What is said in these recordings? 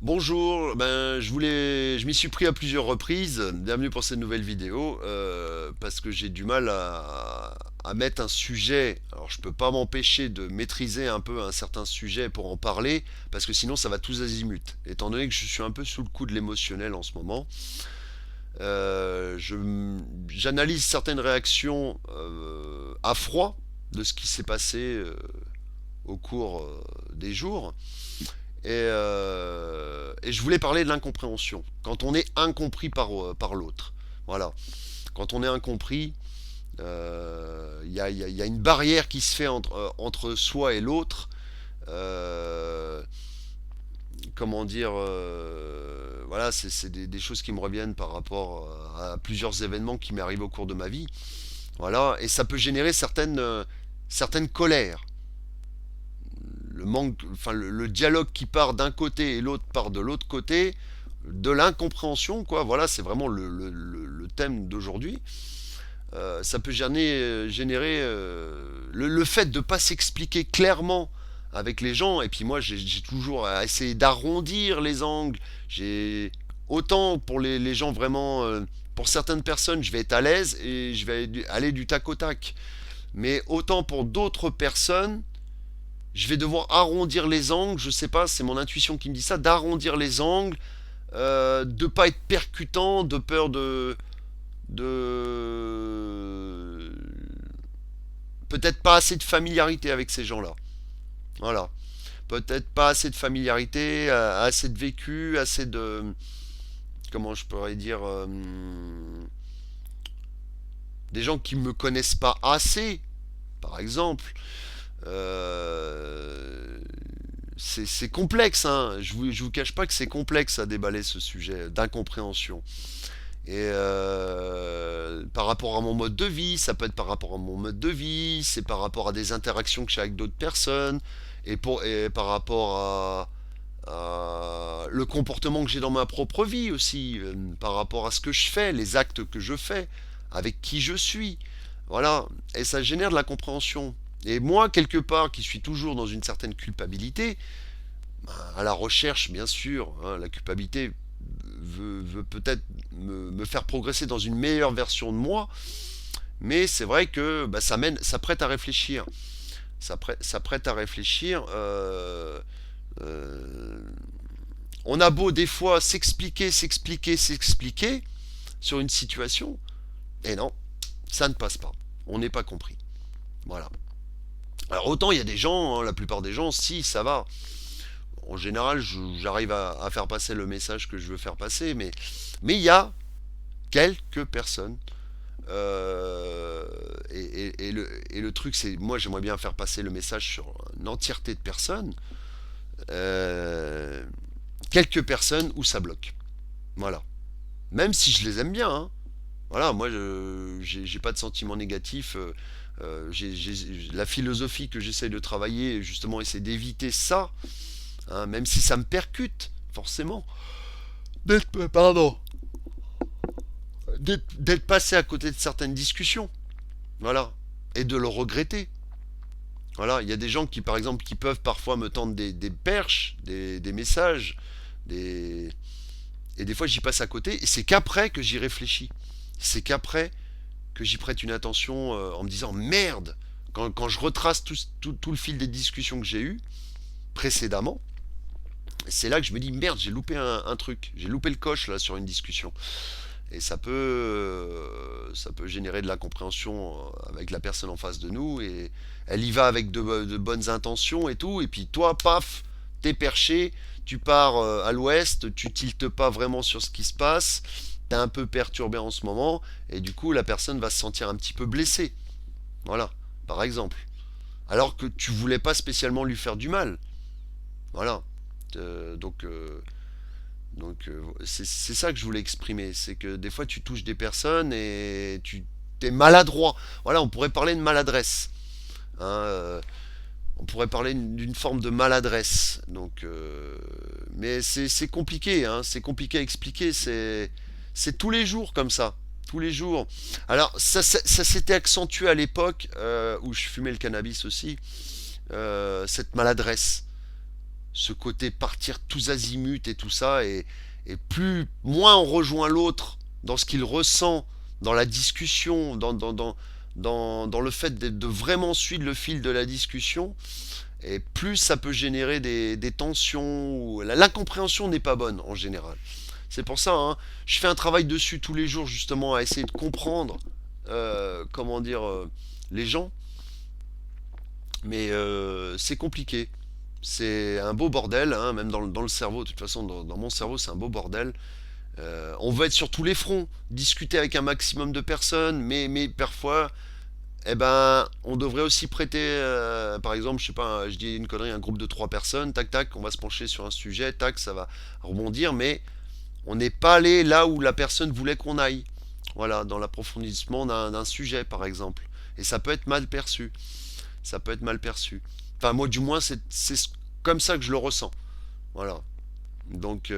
Bonjour, je m'y suis pris à plusieurs reprises. Bienvenue pour cette nouvelle vidéo, parce que j'ai du mal à mettre un sujet. Alors, je peux pas m'empêcher de maîtriser un peu un certain sujet pour en parler, parce que sinon ça va tous azimuts. Étant donné que je suis un peu sous le coup de l'émotionnel en ce moment, j'analyse certaines réactions à froid de ce qui s'est passé au cours des jours. Et je voulais parler de l'incompréhension. Quand on est incompris par l'autre. Voilà. Quand on est incompris, il y a une barrière qui se fait entre soi et l'autre. Euh, comment dire voilà, c'est des choses qui me reviennent par rapport à plusieurs événements qui m'arrivent au cours de ma vie. Voilà. Et ça peut générer certaines colères. Le dialogue qui part d'un côté et l'autre part de l'autre côté, de l'incompréhension, quoi. Voilà, c'est vraiment le thème d'aujourd'hui. Ça peut générer le fait de ne pas s'expliquer clairement avec les gens. Et puis moi, j'ai toujours essayé d'arrondir les angles. J'ai autant pour les gens vraiment, pour certaines personnes, je vais être à l'aise et je vais aller du tac au tac. Mais autant pour d'autres personnes, je vais devoir arrondir les angles, je sais pas, c'est mon intuition qui me dit ça, d'arrondir les angles, de pas être percutant, de peur de peut-être pas assez de familiarité avec ces gens-là. Voilà, peut-être pas assez de familiarité, assez de vécu, assez de comment je pourrais dire des gens qui me connaissent pas assez, par exemple. Euh, c'est complexe, hein. Je vous cache pas que c'est complexe à déballer ce sujet d'incompréhension. Et par rapport à mon mode de vie, ça peut être par rapport à mon mode de vie, c'est par rapport à des interactions que j'ai avec d'autres personnes, et par rapport à le comportement que j'ai dans ma propre vie aussi, par rapport à ce que je fais, les actes que je fais, avec qui je suis. Voilà, et ça génère de la compréhension. Et moi, quelque part, qui suis toujours dans une certaine culpabilité, à la recherche, bien sûr, hein, la culpabilité veut peut-être me faire progresser dans une meilleure version de moi, mais c'est vrai que bah, ça prête à réfléchir. Ça prête à réfléchir. Euh, on a beau des fois s'expliquer sur une situation, et non, ça ne passe pas. On n'est pas compris. Voilà. Alors autant il y a des gens, hein, la plupart des gens, si ça va. En général, j'arrive à faire passer le message que je veux faire passer, mais il y a quelques personnes. Et le truc, c'est, moi, j'aimerais bien faire passer le message sur une entièreté de personnes. Euh, quelques personnes où ça bloque. Voilà. Même si je les aime bien, hein. Voilà, moi, j'ai pas de sentiment négatif. La philosophie que j'essaie de travailler, justement, essaie d'éviter ça, hein, même si ça me percute, forcément. Pardon. D'être passé à côté de certaines discussions. Voilà. Et de le regretter. Voilà, il y a des gens qui, par exemple, qui peuvent parfois me tendre des perches, des messages, des... et des fois j'y passe à côté, et c'est qu'après que j'y réfléchis. C'est qu'après que j'y prête une attention en me disant merde, quand je retrace tout le fil des discussions que j'ai eues précédemment, c'est là que je me dis merde, j'ai loupé un truc, j'ai loupé le coche là sur une discussion. Et ça peut générer de l'incompréhension avec la personne en face de nous. Et elle y va avec de bonnes intentions et tout. Et puis toi, paf, t'es perché, tu pars à l'ouest, tu tiltes pas vraiment sur ce qui se passe. T'es un peu perturbé en ce moment. Et du coup, la personne va se sentir un petit peu blessée. Voilà, par exemple. Alors que tu voulais pas spécialement lui faire du mal. Voilà. Donc c'est ça que je voulais exprimer, c'est que des fois tu touches des personnes et tu es maladroit. Voilà, on pourrait parler de maladresse, hein, on pourrait parler d'une forme de maladresse. Mais c'est compliqué, hein, c'est compliqué à expliquer. C'est tous les jours comme ça, tous les jours. Alors ça s'était accentué à l'époque où je fumais le cannabis aussi, cette maladresse. ce côté partir tous azimuts et tout ça, et moins on rejoint l'autre dans ce qu'il ressent, dans la discussion, dans le fait de vraiment suivre le fil de la discussion, et plus ça peut générer des tensions. L'incompréhension n'est pas bonne en général. C'est pour ça, hein, je fais un travail dessus tous les jours justement à essayer de comprendre, comment dire, les gens, mais c'est compliqué. C'est un beau bordel, hein, même dans le cerveau. De toute façon, dans mon cerveau, c'est un beau bordel. On veut être sur tous les fronts, discuter avec un maximum de personnes, mais parfois, eh ben, on devrait aussi prêter, par exemple, je sais pas, je dis une connerie, un groupe de 3 personnes, tac tac, on va se pencher sur un sujet, tac, ça va rebondir, mais on n'est pas allé là où la personne voulait qu'on aille. Voilà, dans l'approfondissement d'un sujet, par exemple. Et ça peut être mal perçu. Ça peut être mal perçu. Enfin, moi, du moins, c'est comme ça que je le ressens. Voilà. Donc,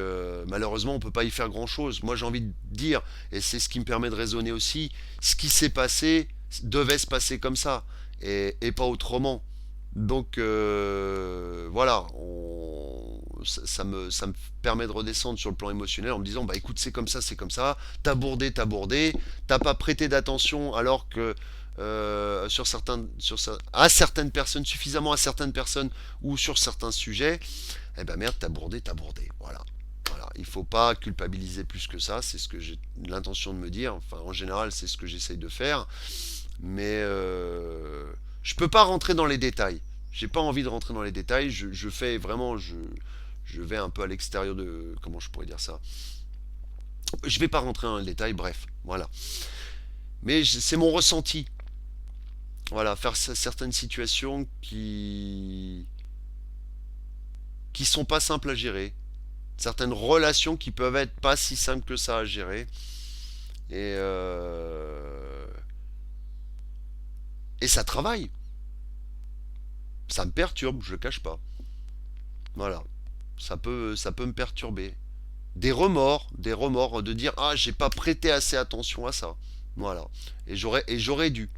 malheureusement, on peut pas y faire grand-chose. Moi, j'ai envie de dire, et c'est ce qui me permet de raisonner aussi, ce qui s'est passé devait se passer comme ça, et pas autrement. Donc, voilà, ça me permet de redescendre sur le plan émotionnel en me disant, bah écoute, c'est comme ça, t'as bourdé, t'as pas prêté d'attention alors que à certaines personnes, suffisamment à certaines personnes ou sur certains sujets, eh ben merde, t'as bourdé, voilà. Voilà, il faut pas culpabiliser plus que ça, c'est ce que j'ai l'intention de me dire. Enfin, en général, c'est ce que j'essaye de faire, mais je peux pas rentrer dans les détails. J'ai pas envie de rentrer dans les détails. Je fais vraiment, je vais un peu à l'extérieur de, comment je pourrais dire ça. Je vais pas rentrer dans les détails. Bref, voilà. Mais c'est mon ressenti. Voilà, faire certaines situations qui sont pas simples à gérer, certaines relations qui peuvent être pas si simples que ça à gérer, et et ça travaille. Ça me perturbe, je le cache pas. Voilà, ça peut me perturber. Des remords de dire ah j'ai pas prêté assez attention à ça. Voilà, j'aurais dû.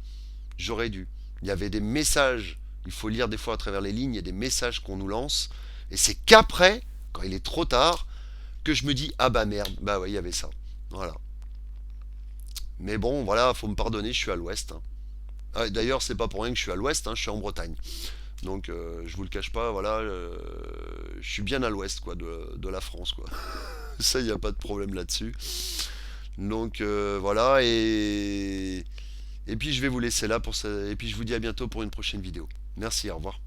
Il y avait des messages. Il faut lire des fois à travers les lignes. Il y a des messages qu'on nous lance, et c'est qu'après, quand il est trop tard, que je me dis ah bah merde, bah ouais il y avait ça. Voilà. Mais bon voilà, faut me pardonner, je suis à l'ouest, hein. Ah, d'ailleurs, c'est pas pour rien que je suis à l'ouest, hein, je suis en Bretagne. Donc, je vous le cache pas, voilà, je suis bien à l'ouest, quoi, de la France, quoi. Ça, il n'y a pas de problème là-dessus. Donc, voilà, et puis je vais vous laisser là pour ça, et puis je vous dis à bientôt pour une prochaine vidéo. Merci, au revoir.